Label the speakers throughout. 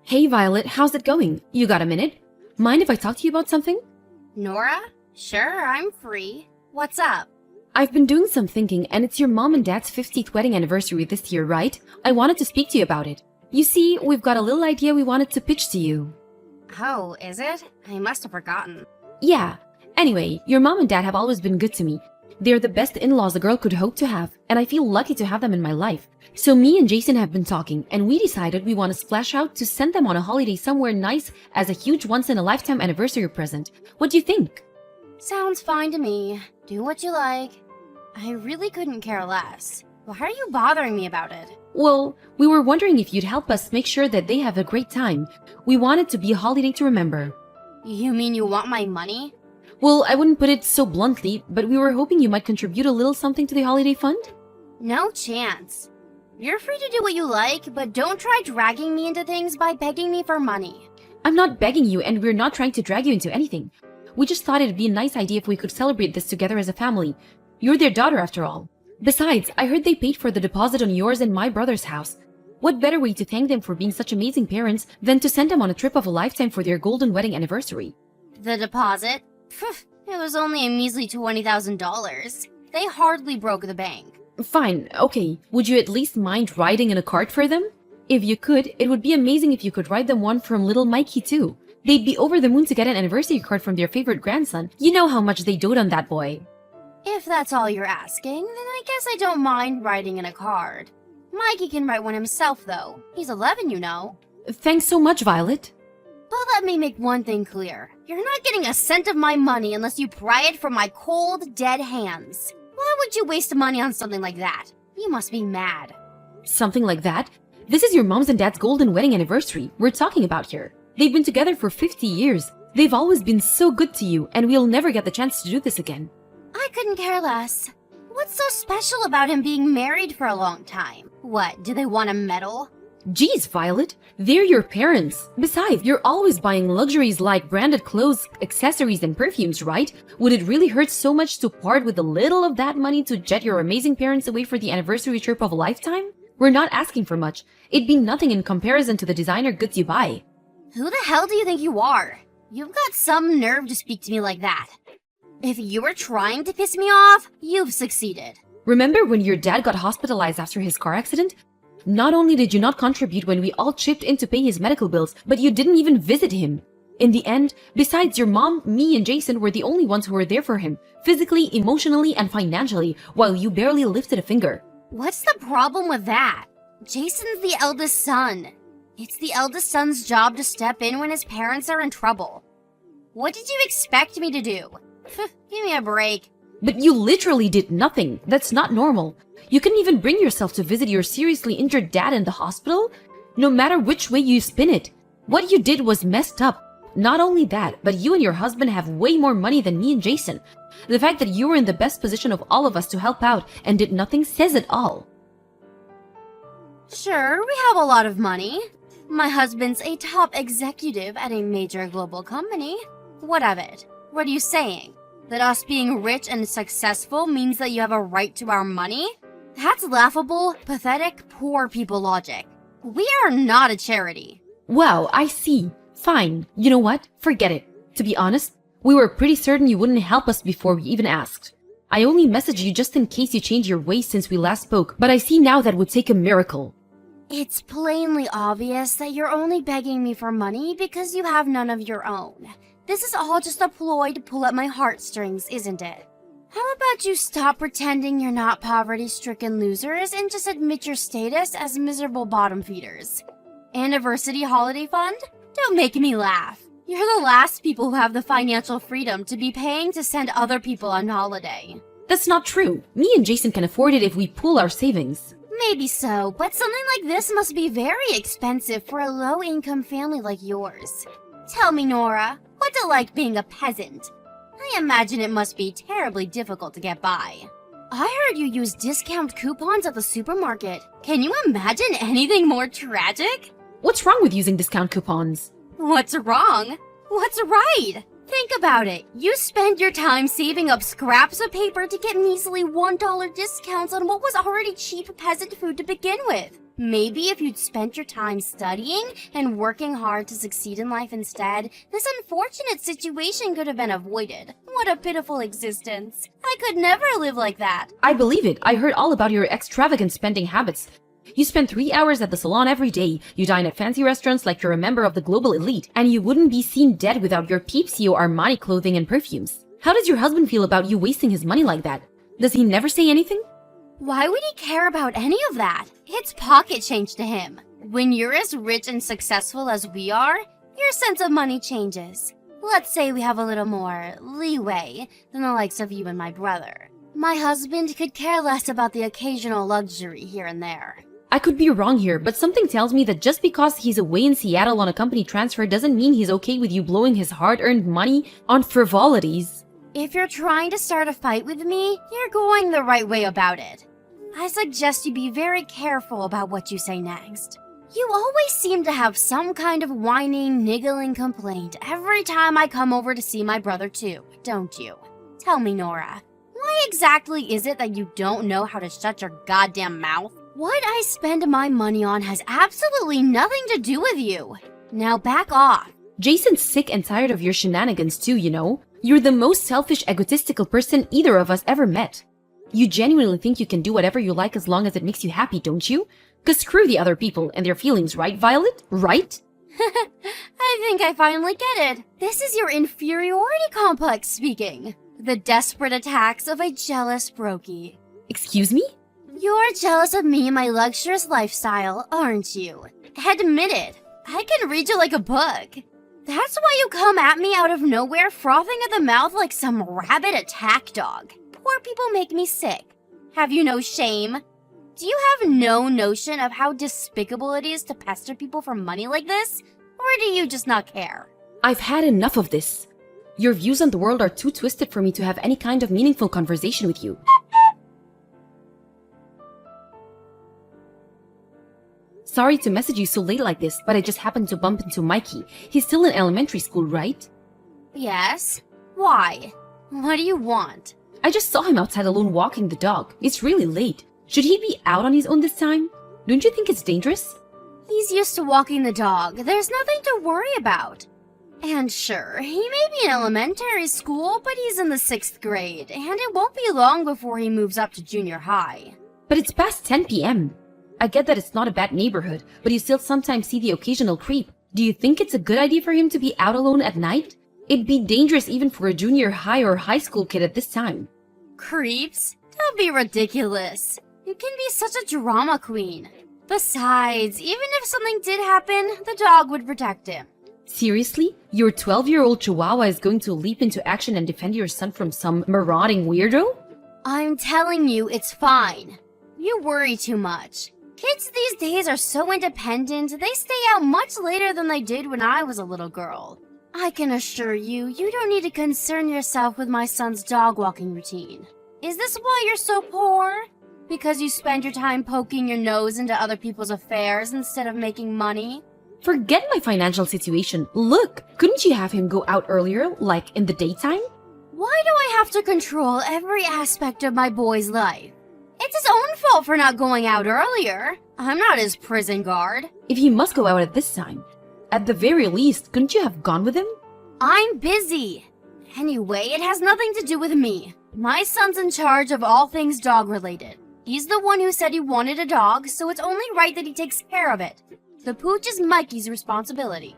Speaker 1: Hey Violet, how's it going? You got a minute? Mind if I talk to you about something?
Speaker 2: Nora? Sure, I'm free. What's up?
Speaker 1: I've been doing some thinking, and it's your mom and dad's 50th wedding anniversary this year, right? I wanted to speak to you about it. You see, we've got a little idea we wanted to pitch to you.
Speaker 2: Oh, is it? I must have forgotten.
Speaker 1: Yeah. Anyway, your mom and dad have always been good to me. They're the best in-laws a girl could hope to have, and I feel lucky to have them in my life. So me and Jason have been talking, and we decided we want to splash out to send them on a holiday somewhere nice as a huge once-in-a-lifetime anniversary present. What do you think?
Speaker 2: Sounds fine to me. Do what you like. I really couldn't care less. Why are you bothering me about it?
Speaker 1: Well, we were wondering if you'd help us make sure that they have a great time. We want it to be a holiday to remember.
Speaker 2: You mean you want my money?
Speaker 1: Well, I wouldn't put it so bluntly, but we were hoping you might contribute a little something to the holiday fund.
Speaker 2: No chance. You're free to do what you like, but don't try dragging me into things by begging me for money.
Speaker 1: I'm not begging you, and we're not trying to drag you into anything. We just thought it'd be a nice idea if we could celebrate this together as a family. You're their daughter after all. Besides, I heard they paid for the deposit on yours and my brother's house. What better way to thank them for being such amazing parents than to send them on a trip of a lifetime for their golden wedding anniversary?
Speaker 2: The deposit? Phew, it was only a measly $20,000. They hardly broke the bank.
Speaker 1: Fine, okay. Would you at least mind riding in a cart for them? If you could, it would be amazing if you could ride them one from little Mikey too. They'd be over the moon to get an anniversary card from their favorite grandson. You know how much they dote on that boy.
Speaker 2: If that's all you're asking, then I guess I don't mind writing in a card. Mikey can write one himself, though. He's 11, you know.
Speaker 1: Thanks so much, Violet.
Speaker 2: But let me make one thing clear. You're not getting a cent of my money unless you pry it from my cold, dead hands. Why would you waste money on something like that? You must be mad.
Speaker 1: Something like that? This is your mom's and dad's golden wedding anniversary we're talking about here. They've been together for 50 years. They've always been so good to you, and we'll never get the chance to do this again.
Speaker 2: I couldn't care less. What's so special about him being married for a long time? What, do they want a medal?
Speaker 1: Geez, Violet, they're your parents. Besides, you're always buying luxuries like branded clothes, accessories, and perfumes, right? Would it really hurt so much to part with a little of that money to jet your amazing parents away for the anniversary trip of a lifetime? We're not asking for much. It'd be nothing in comparison to the designer goods you buy.
Speaker 2: Who the hell do you think you are? You've got some nerve to speak to me like that. If you were trying to piss me off, you've succeeded.
Speaker 1: Remember when your dad got hospitalized after his car accident? Not only did you not contribute when we all chipped in to pay his medical bills, but you didn't even visit him. In the end, besides your mom, me and Jason were the only ones who were there for him, physically, emotionally, and financially, while you barely lifted a finger.
Speaker 2: What's the problem with that? Jason's the eldest son. It's the eldest son's job to step in when his parents are in trouble. What did you expect me to do? Give me a break.
Speaker 1: But you literally did nothing. That's not normal. You couldn't even bring yourself to visit your seriously injured dad in the hospital? No matter which way you spin it. What you did was messed up. Not only that, but you and your husband have way more money than me and Jason. The fact that you were in the best position of all of us to help out and did nothing says it all.
Speaker 2: Sure, we have a lot of money. My husband's a top executive at a major global company. What of it? What are you saying? That us being rich and successful means that you have a right to our money? That's laughable, pathetic, poor people logic. We are not a charity.
Speaker 1: Wow, I see. Fine. You know what? Forget it. To be honest, we were pretty certain you wouldn't help us before we even asked. I only messaged you just in case you changed your ways since we last spoke, but I see now that would take a miracle.
Speaker 2: It's plainly obvious that you're only begging me for money because you have none of your own. This is all just a ploy to pull at my heartstrings, isn't it? How about you stop pretending you're not poverty-stricken losers and just admit your status as miserable bottom feeders? Anniversary holiday fund? Don't make me laugh. You're the last people who have the financial freedom to be paying to send other people on holiday.
Speaker 1: That's not true. Me and Jason can afford it if we pool our savings.
Speaker 2: Maybe so, but something like this must be very expensive for a low-income family like yours. Tell me, Nora, what's it like being a peasant? I imagine it must be terribly difficult to get by. I heard you use discount coupons at the supermarket. Can you imagine anything more tragic?
Speaker 1: What's wrong with using discount coupons?
Speaker 2: What's wrong? What's right? Think about it. You spend your time saving up scraps of paper to get measly $1 discounts on what was already cheap peasant food to begin with. Maybe if you'd spent your time studying and working hard to succeed in life instead, this unfortunate situation could have been avoided. What a pitiful existence. I could never live like that.
Speaker 1: I believe it. I heard all about your extravagant spending habits. You spend 3 hours at the salon every day, you dine at fancy restaurants like you're a member of the global elite, and you wouldn't be seen dead without your Pepsio Armani clothing and perfumes. How does your husband feel about you wasting his money like that? Does he never say anything?
Speaker 2: Why would he care about any of that? It's pocket change to him. When you're as rich and successful as we are, your sense of money changes. Let's say we have a little more leeway than the likes of you and my brother. My husband could care less about the occasional luxury here and there.
Speaker 1: I could be wrong here, but something tells me that just because he's away in Seattle on a company transfer doesn't mean he's okay with you blowing his hard-earned money on frivolities.
Speaker 2: If you're trying to start a fight with me, you're going the right way about it. I suggest you be very careful about what you say next. You always seem to have some kind of whining, niggling complaint every time I come over to see my brother too, don't you? Tell me, Nora, why exactly is it that you don't know how to shut your goddamn mouth? What I spend my money on has absolutely nothing to do with you. Now back off.
Speaker 1: Jason's sick and tired of your shenanigans too, you know? You're the most selfish, egotistical person either of us ever met. You genuinely think you can do whatever you like as long as it makes you happy, don't you? 'Cause screw the other people and their feelings, right, Violet? Right?
Speaker 2: I think I finally get it. This is your inferiority complex speaking. The desperate attacks of a jealous brokey.
Speaker 1: Excuse me?
Speaker 2: You're jealous of me and my luxurious lifestyle, aren't you? Admit it. I can read you like a book. That's why you come at me out of nowhere, frothing at the mouth like some rabid attack dog. Poor people make me sick. Have you no shame? Do you have no notion of how despicable it is to pester people for money like this? Or do you just not care?
Speaker 1: I've had enough of this. Your views on the world are too twisted for me to have any kind of meaningful conversation with you. Sorry to message you so late like this, but I just happened to bump into Mikey. He's still in elementary school, right?
Speaker 2: Yes? Why? What do you want?
Speaker 1: I just saw him outside alone walking the dog. It's really late. Should he be out on his own this time? Don't you think it's dangerous?
Speaker 2: He's used to walking the dog. There's nothing to worry about. And sure, he may be in elementary school, but he's in the 6th grade, and it won't be long before he moves up to junior high.
Speaker 1: But it's past 10 p.m. I get that it's not a bad neighborhood, but you still sometimes see the occasional creep. Do you think it's a good idea for him to be out alone at night? It'd be dangerous even for a junior high or high school kid at this time.
Speaker 2: Creeps? Don't be ridiculous. You can be such a drama queen. Besides, even if something did happen, the dog would protect him.
Speaker 1: Seriously? Your 12-year-old chihuahua is going to leap into action and defend your son from some marauding weirdo?
Speaker 2: I'm telling you, it's fine. You worry too much. Kids these days are so independent, they stay out much later than they did when I was a little girl. I can assure you, you don't need to concern yourself with my son's dog walking routine. Is this why you're so poor? Because you spend your time poking your nose into other people's affairs instead of making money?
Speaker 1: Forget my financial situation. Look, couldn't you have him go out earlier, like in the daytime?
Speaker 2: Why do I have to control every aspect of my boy's life? It's his own fault for not going out earlier. I'm not his prison guard.
Speaker 1: If he must go out at this time, at the very least, couldn't you have gone with him?
Speaker 2: I'm busy. Anyway, it has nothing to do with me. My son's in charge of all things dog-related. He's the one who said he wanted a dog, so it's only right that he takes care of it. The pooch is Mikey's responsibility.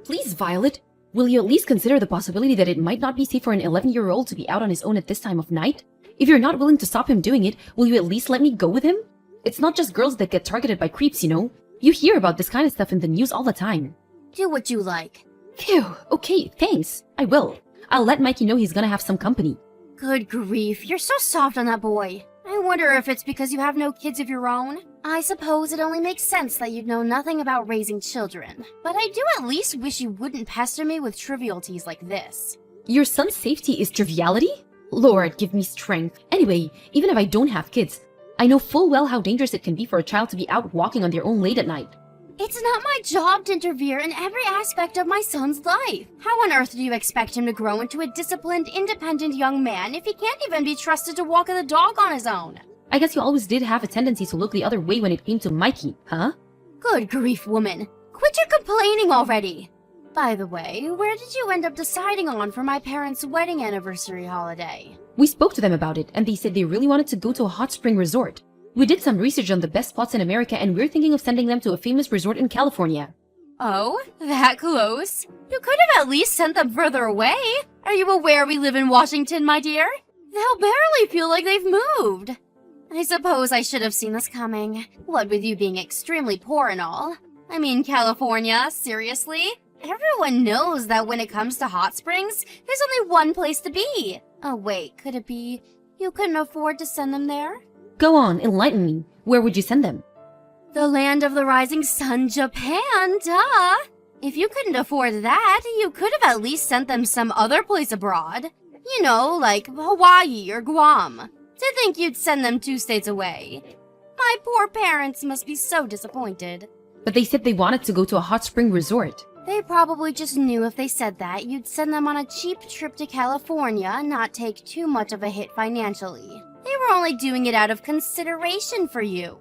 Speaker 1: Please, Violet, will you at least consider the possibility that it might not be safe for an 11-year-old to be out on his own at this time of night? If you're not willing to stop him doing it, will you at least let me go with him? It's not just girls that get targeted by creeps, you know? You hear about this kind of stuff in the news all the time.
Speaker 2: Do what you like.
Speaker 1: Phew, okay, thanks. I will. I'll let Mikey know he's gonna have some company.
Speaker 2: Good grief, you're so soft on that boy. I wonder if it's because you have no kids of your own. I suppose it only makes sense that you'd know nothing about raising children. But I do at least wish you wouldn't pester me with trivialities like this.
Speaker 1: Your son's safety is triviality? Lord, give me strength. Anyway, even if I don't have kids, I know full well how dangerous it can be for a child to be out walking on their own late at night.
Speaker 2: It's not my job to interfere in every aspect of my son's life. How on earth do you expect him to grow into a disciplined, independent young man if he can't even be trusted to walk the dog on his own?
Speaker 1: I guess you always did have a tendency to look the other way when it came to Mikey, huh?
Speaker 2: Good grief, woman. Quit your complaining already. By the way, where did you end up deciding on for my parents' wedding anniversary holiday?
Speaker 1: We spoke to them about it, and they said they really wanted to go to a hot spring resort. We did some research on the best spots in America, and we're thinking of sending them to a famous resort in California.
Speaker 2: Oh, that close? You could have at least sent them further away. Are you aware we live in Washington, my dear? They'll barely feel like they've moved. I suppose I should have seen this coming. What with you being extremely poor and all. I mean, California, seriously? Everyone knows that when it comes to hot springs, there's only one place to be. Oh wait, could it be you couldn't afford to send them there?
Speaker 1: Go on, enlighten me. Where would you send them?
Speaker 2: The land of the rising sun, Japan, duh! If you couldn't afford that, you could have at least sent them some other place abroad. You know, like Hawaii or Guam. To think you'd send them 2 states away. My poor parents must be so disappointed.
Speaker 1: But they said they wanted to go to a hot spring resort.
Speaker 2: They probably just knew if they said that, you'd send them on a cheap trip to California and not take too much of a hit financially. They were only doing it out of consideration for you.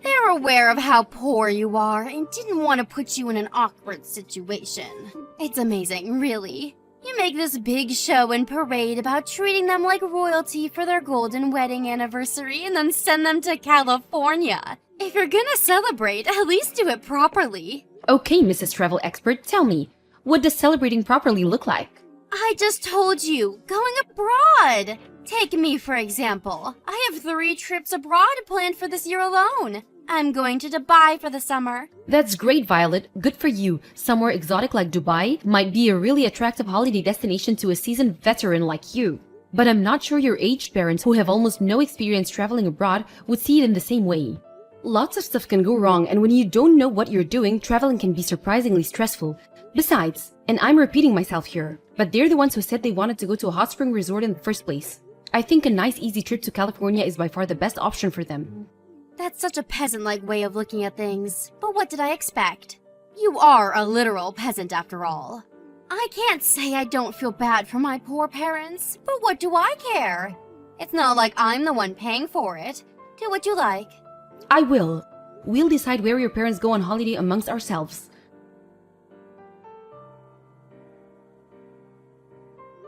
Speaker 2: They're aware of how poor you are and didn't want to put you in an awkward situation. It's amazing, really. You make this big show and parade about treating them like royalty for their golden wedding anniversary and then send them to California. If you're gonna celebrate, at least do it properly.
Speaker 1: Okay, Mrs. Travel Expert, tell me, what does celebrating properly look like?
Speaker 2: I just told you, going abroad. Take me, for example. I have 3 trips abroad planned for this year alone. I'm going to Dubai for the summer.
Speaker 1: That's great, Violet. Good for you. Somewhere exotic like Dubai might be a really attractive holiday destination to a seasoned veteran like you. But I'm not sure your aged parents, who have almost no experience traveling abroad, would see it in the same way. Lots of stuff can go wrong, and when you don't know what you're doing, traveling can be surprisingly stressful. Besides, and I'm repeating myself here, but they're the ones who said they wanted to go to a hot spring resort in the first place. I think a nice easy trip to California is by far the best option for them.
Speaker 2: That's such a peasant-like way of looking at things. But what did I expect? You are a literal peasant after all. I can't say I don't feel bad for my poor parents, but what do I care? It's not like I'm the one paying for it. Do what you like.
Speaker 1: I will. We'll decide where your parents go on holiday amongst ourselves.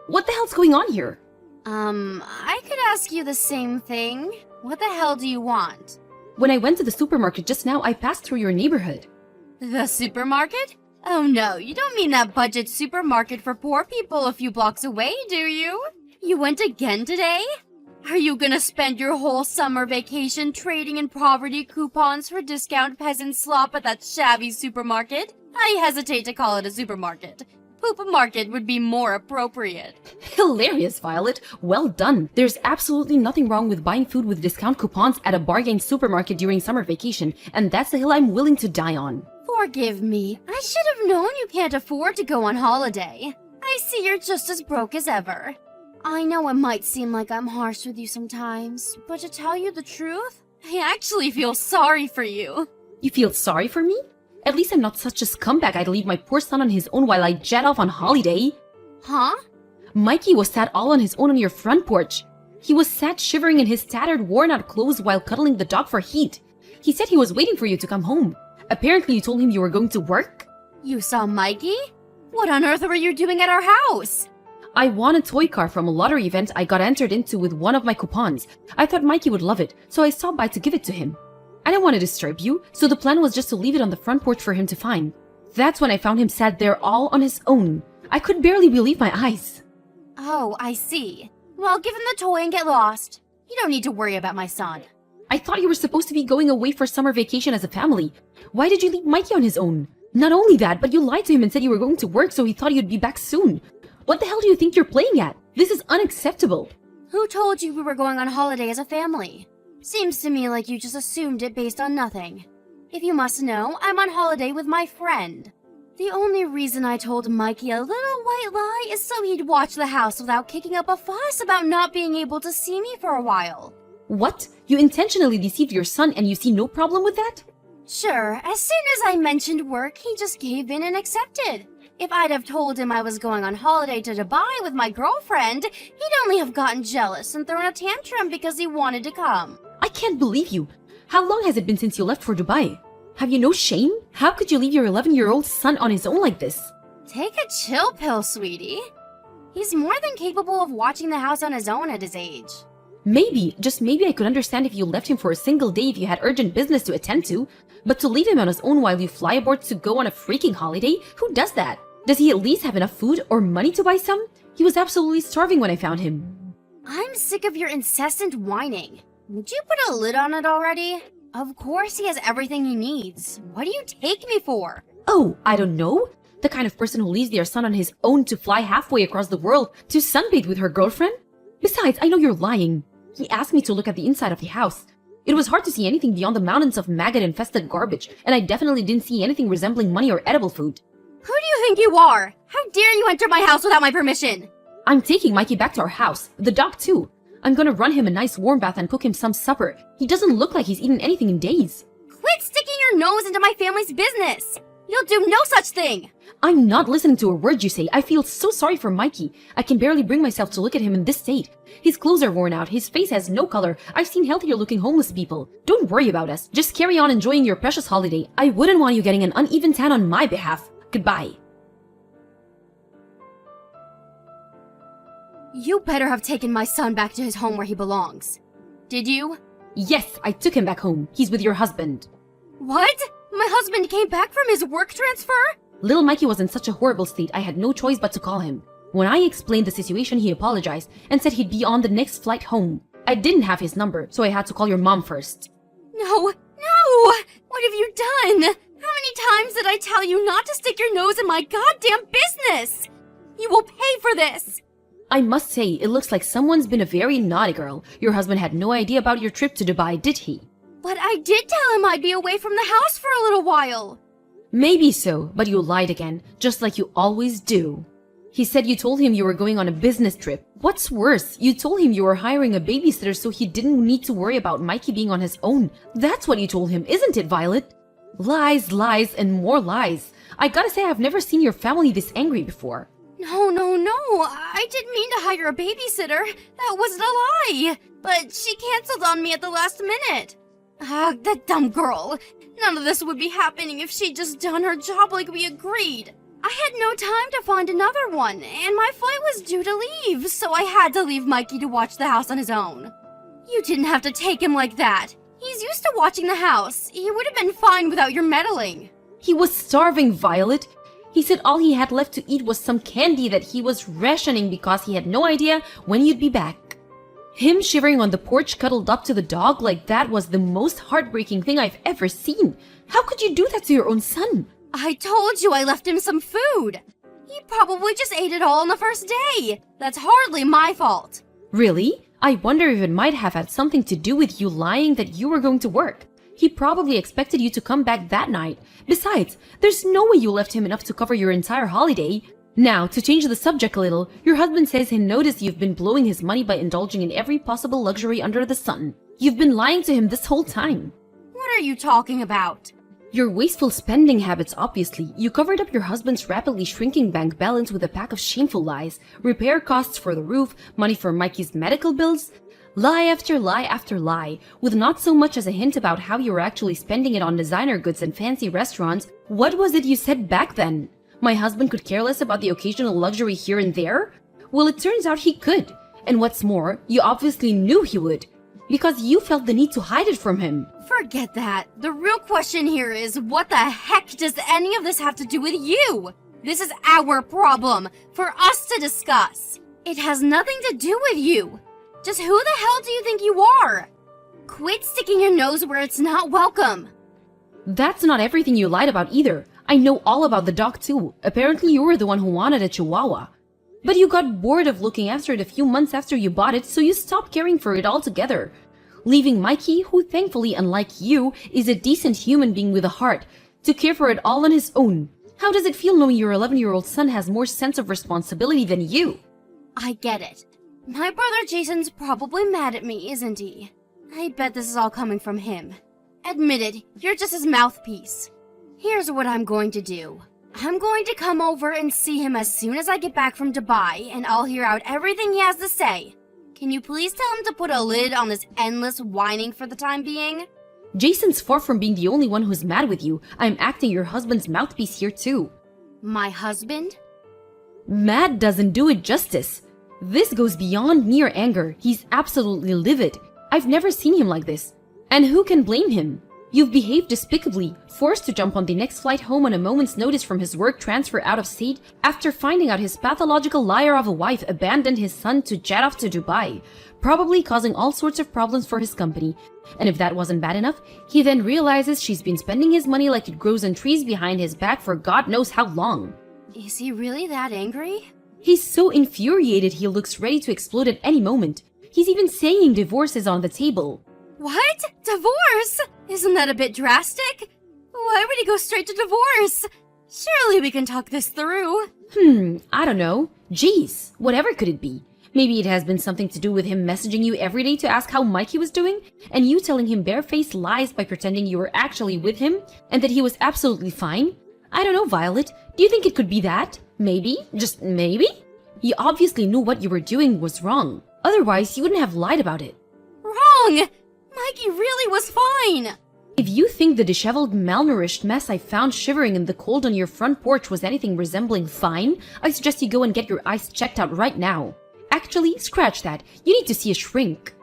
Speaker 1: What the hell's going on here?
Speaker 2: I could ask you the same thing. What the hell do you want?
Speaker 1: When I went to the supermarket just now, I passed through your neighborhood.
Speaker 2: The supermarket? Oh no, you don't mean that budget supermarket for poor people a few blocks away, do you? You went again today? Are you gonna spend your whole summer vacation trading in poverty coupons for discount peasant slop at that shabby supermarket? I hesitate to call it a supermarket. Poop market would be more appropriate.
Speaker 1: Hilarious, Violet. Well done. There's absolutely nothing wrong with buying food with discount coupons at a bargain supermarket during summer vacation, and that's the hill I'm willing to die on.
Speaker 2: Forgive me. I should have known you can't afford to go on holiday. I see you're just as broke as ever. I know it might seem like I'm harsh with you sometimes, but to tell you the truth, I actually feel sorry for you.
Speaker 1: You feel sorry for me? At least I'm not such a scumbag I'd leave my poor son on his own while I jet off on holiday.
Speaker 2: Huh?
Speaker 1: Mikey was sat all on his own on your front porch. He was sat shivering in his tattered, worn-out clothes while cuddling the dog for heat. He said he was waiting for you to come home. Apparently you told him you were going to work?
Speaker 2: You saw Mikey? What on earth were you doing at our house?
Speaker 1: I won a toy car from a lottery event I got entered into with one of my coupons. I thought Mikey would love it, so I stopped by to give it to him. I didn't want to disturb you, so the plan was just to leave it on the front porch for him to find. That's when I found him sat there all on his own. I could barely believe my eyes.
Speaker 2: Oh, I see. Well, give him the toy and get lost. You don't need to worry about my son.
Speaker 1: I thought you were supposed to be going away for summer vacation as a family. Why did you leave Mikey on his own? Not only that, but you lied to him and said you were going to work, so he thought you'd be back soon. What the hell do you think you're playing at? This is unacceptable.
Speaker 2: Who told you we were going on holiday as a family? Seems to me like you just assumed it based on nothing. If you must know, I'm on holiday with my friend. The only reason I told Mikey a little white lie is so he'd watch the house without kicking up a fuss about not being able to see me for a while.
Speaker 1: What? You intentionally deceived your son and you see no problem with that?
Speaker 2: Sure, as soon as I mentioned work, he just gave in and accepted. If I'd have told him I was going on holiday to Dubai with my girlfriend, he'd only have gotten jealous and thrown a tantrum because he wanted to come.
Speaker 1: I can't believe you. How long has it been since you left for Dubai? Have you no shame? How could you leave your 11-year-old son on his own like this?
Speaker 2: Take a chill pill, sweetie. He's more than capable of watching the house on his own at his age.
Speaker 1: Maybe, just maybe I could understand if you left him for a single day if you had urgent business to attend to. But to leave him on his own while you fly aboard to go on a freaking holiday? Who does that? Does he at least have enough food or money to buy some? He was absolutely starving when I found him.
Speaker 2: I'm sick of your incessant whining. Would you put a lid on it already? Of course he has everything he needs. What do you take me for?
Speaker 1: Oh, I don't know. The kind of person who leaves their son on his own to fly halfway across the world to sunbathe with her girlfriend? Besides, I know you're lying. He asked me to look at the inside of the house. It was hard to see anything beyond the mountains of maggot-infested garbage, and I definitely didn't see anything resembling money or edible food.
Speaker 2: Who do you think you are? How dare you enter my house without my permission?
Speaker 1: I'm taking Mikey back to our house. The dog too. I'm gonna run him a nice warm bath and cook him some supper. He doesn't look like he's eaten anything in days.
Speaker 2: Quit sticking your nose into my family's business. You'll do no such thing.
Speaker 1: I'm not listening to a word you say. I feel so sorry for Mikey. I can barely bring myself to look at him in this state. His clothes are worn out. His face has no color. I've seen healthier looking homeless people. Don't worry about us. Just carry on enjoying your precious holiday. I wouldn't want you getting an uneven tan on my behalf. Goodbye.
Speaker 2: You better have taken my son back to his home where he belongs. Did you?
Speaker 1: Yes, I took him back home. He's with your husband.
Speaker 2: What? My husband came back from his work transfer?
Speaker 1: Little Mikey was in such a horrible state, I had no choice but to call him. When I explained the situation, he apologized and said he'd be on the next flight home. I didn't have his number, so I had to call your mom first.
Speaker 2: No! What have you done? How many times did I tell you not to stick your nose in my goddamn business? You will pay for this!
Speaker 1: I must say, it looks like someone's been a very naughty girl. Your husband had no idea about your trip to Dubai, did he?
Speaker 2: But I did tell him I'd be away from the house for a little while.
Speaker 1: Maybe so, but you lied again, just like you always do. He said you told him you were going on a business trip. What's worse, you told him you were hiring a babysitter so he didn't need to worry about Mikey being on his own. That's what you told him, isn't it, Violet? Lies, lies, and more lies. I gotta say, I've never seen your family this angry before.
Speaker 2: No. I didn't mean to hire a babysitter. That wasn't a lie. But she canceled on me at the last minute. That dumb girl. None of this would be happening if she'd just done her job like we agreed. I had no time to find another one, and my flight was due to leave, so I had to leave Mikey to watch the house on his own. You didn't have to take him like that. He's used to watching the house. He would have been fine without your meddling.
Speaker 1: He was starving, Violet. He said all he had left to eat was some candy that he was rationing because he had no idea when you'd be back. Him shivering on the porch cuddled up to the dog like that was the most heartbreaking thing I've ever seen. How could you do that to your own son?
Speaker 2: I told you I left him some food. He probably just ate it all on the first day. That's hardly my fault.
Speaker 1: Really? I wonder if it might have had something to do with you lying that you were going to work. He probably expected you to come back that night. Besides, there's no way you left him enough to cover your entire holiday. Now, to change the subject a little, your husband says he noticed you've been blowing his money by indulging in every possible luxury under the sun. You've been lying to him this whole time.
Speaker 2: What are you talking about?
Speaker 1: Your wasteful spending habits, obviously. You covered up your husband's rapidly shrinking bank balance with a pack of shameful lies. Repair costs for the roof, money for Mikey's medical bills. Lie after lie after lie, with not so much as a hint about how you were actually spending it on designer goods and fancy restaurants. What was it you said back then? My husband could care less about the occasional luxury here and there? Well, it turns out he could. And what's more, you obviously knew he would. Because you felt the need to hide it from him.
Speaker 2: Forget that. The real question here is, what the heck does any of this have to do with you? This is our problem, for us to discuss. It has nothing to do with you. Just who the hell do you think you are? Quit sticking your nose where it's not welcome.
Speaker 1: That's not everything you lied about either. I know all about the dog too. Apparently you were the one who wanted a chihuahua. But you got bored of looking after it a few months after you bought it, so you stopped caring for it altogether. Leaving Mikey, who thankfully, unlike you, is a decent human being with a heart, to care for it all on his own. How does it feel knowing your 11-year-old son has more sense of responsibility than you?
Speaker 2: I get it. My brother Jason's probably mad at me, isn't he? I bet this is all coming from him. Admit it, you're just his mouthpiece. Here's what I'm going to do. I'm going to come over and see him as soon as I get back from Dubai, and I'll hear out everything he has to say. Can you please tell him to put a lid on this endless whining for the time being?
Speaker 1: Jason's far from being the only one who's mad with you. I'm acting your husband's mouthpiece here too.
Speaker 2: My husband?
Speaker 1: Mad doesn't do it justice. This goes beyond mere anger. He's absolutely livid. I've never seen him like this. And who can blame him? You've behaved despicably, forced to jump on the next flight home on a moment's notice from his work transfer out of state after finding out his pathological liar of a wife abandoned his son to jet off to Dubai, probably causing all sorts of problems for his company. And if that wasn't bad enough, he then realizes she's been spending his money like it grows on trees behind his back for God knows how long.
Speaker 2: Is he really that angry?
Speaker 1: He's so infuriated he looks ready to explode at any moment. He's even saying divorce is on the table.
Speaker 2: What? Divorce? Isn't that a bit drastic? Why would he go straight to divorce? Surely we can talk this through.
Speaker 1: I don't know. Jeez, whatever could it be? Maybe it has been something to do with him messaging you every day to ask how Mikey was doing, and you telling him barefaced lies by pretending you were actually with him, and that he was absolutely fine? I don't know, Violet. Do you think it could be that? Maybe? Just maybe? You obviously knew what you were doing was wrong. Otherwise, you wouldn't have lied about it.
Speaker 2: Wrong! Mikey really was fine!
Speaker 1: If you think the disheveled, malnourished mess I found shivering in the cold on your front porch was anything resembling fine, I suggest you go and get your eyes checked out right now. Actually, scratch that. You need to see a shrink.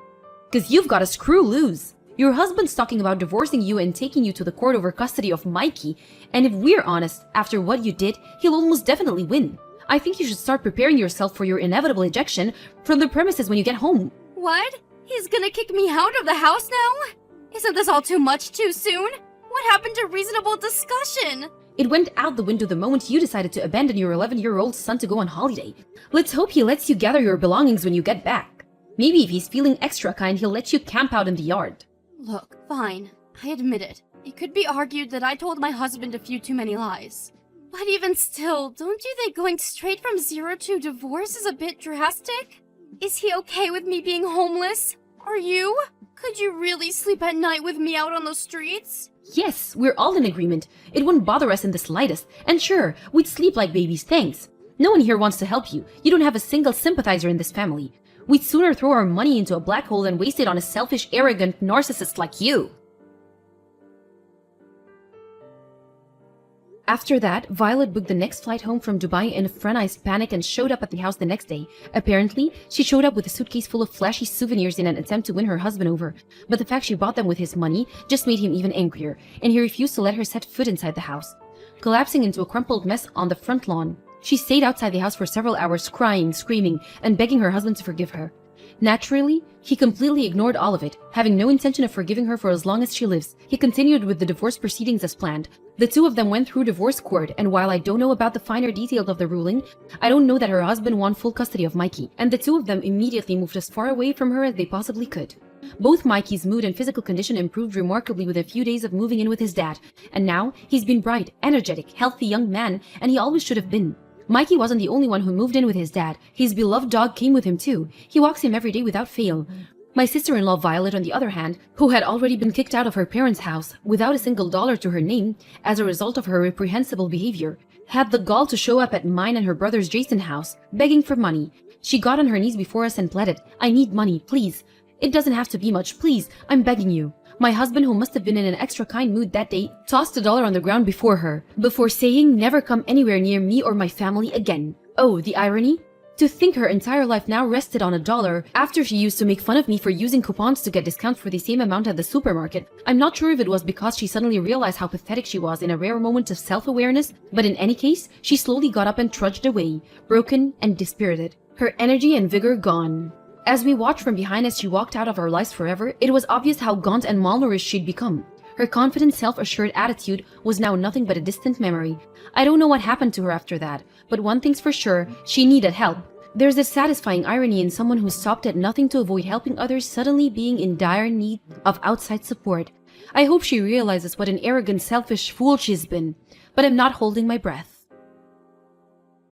Speaker 1: 'Cause you've got a screw loose. Your husband's talking about divorcing you and taking you to the court over custody of Mikey, and if we're honest, after what you did, he'll almost definitely win. I think you should start preparing yourself for your inevitable ejection from the premises when you get home.
Speaker 2: What? He's gonna kick me out of the house now? Isn't this all too much too soon? What happened to reasonable discussion?
Speaker 1: It went out the window the moment you decided to abandon your 11-year-old son to go on holiday. Let's hope he lets you gather your belongings when you get back. Maybe if he's feeling extra kind, he'll let you camp out in the yard.
Speaker 2: Look, fine. I admit it. It could be argued that I told my husband a few too many lies. But even still, don't you think going straight from zero to divorce is a bit drastic? Is he okay with me being homeless? Are you? Could you really sleep at night with me out on the streets?
Speaker 1: Yes, we're all in agreement. It wouldn't bother us in the slightest. And sure, we'd sleep like babies, thanks. No one here wants to help you. You don't have a single sympathizer in this family. We'd sooner throw our money into a black hole than waste it on a selfish, arrogant narcissist like you. After that, Violet booked the next flight home from Dubai in a frenzied panic and showed up at the house the next day. Apparently, she showed up with a suitcase full of flashy souvenirs in an attempt to win her husband over. But the fact she bought them with his money just made him even angrier, and he refused to let her set foot inside the house. Collapsing into a crumpled mess on the front lawn, she stayed outside the house for several hours crying, screaming, and begging her husband to forgive her. Naturally, he completely ignored all of it, having no intention of forgiving her for as long as she lives. He continued with the divorce proceedings as planned. The two of them went through divorce court, and while I don't know about the finer details of the ruling, I don't know that her husband won full custody of Mikey, and the two of them immediately moved as far away from her as they possibly could. Both Mikey's mood and physical condition improved remarkably with a few days of moving in with his dad, and now he's been bright, energetic, healthy young man, and he always should have been. Mikey wasn't the only one who moved in with his dad. His beloved dog came with him too. He walks him every day without fail. My sister-in-law Violet, on the other hand, who had already been kicked out of her parents' house without a single dollar to her name as a result of her reprehensible behavior, had the gall to show up at mine and her brother's Jason house, begging for money. She got on her knees before us and pleaded, "I need money, please. It doesn't have to be much, please. I'm begging you." My husband, who must have been in an extra kind mood that day, tossed $1 on the ground before her, before saying, "Never come anywhere near me or my family again." Oh, the irony? To think her entire life now rested on $1 after she used to make fun of me for using coupons to get discounts for the same amount at the supermarket. I'm not sure if it was because she suddenly realized how pathetic she was in a rare moment of self-awareness, but in any case, she slowly got up and trudged away, broken and dispirited, her energy and vigor gone. As we watched from behind as she walked out of our lives forever, it was obvious how gaunt and malnourished she'd become. Her confident, self-assured attitude was now nothing but a distant memory. I don't know what happened to her after that, but one thing's for sure, she needed help. There's a satisfying irony in someone who stopped at nothing to avoid helping others suddenly being in dire need of outside support. I hope she realizes what an arrogant, selfish fool she's been, but I'm not holding my breath.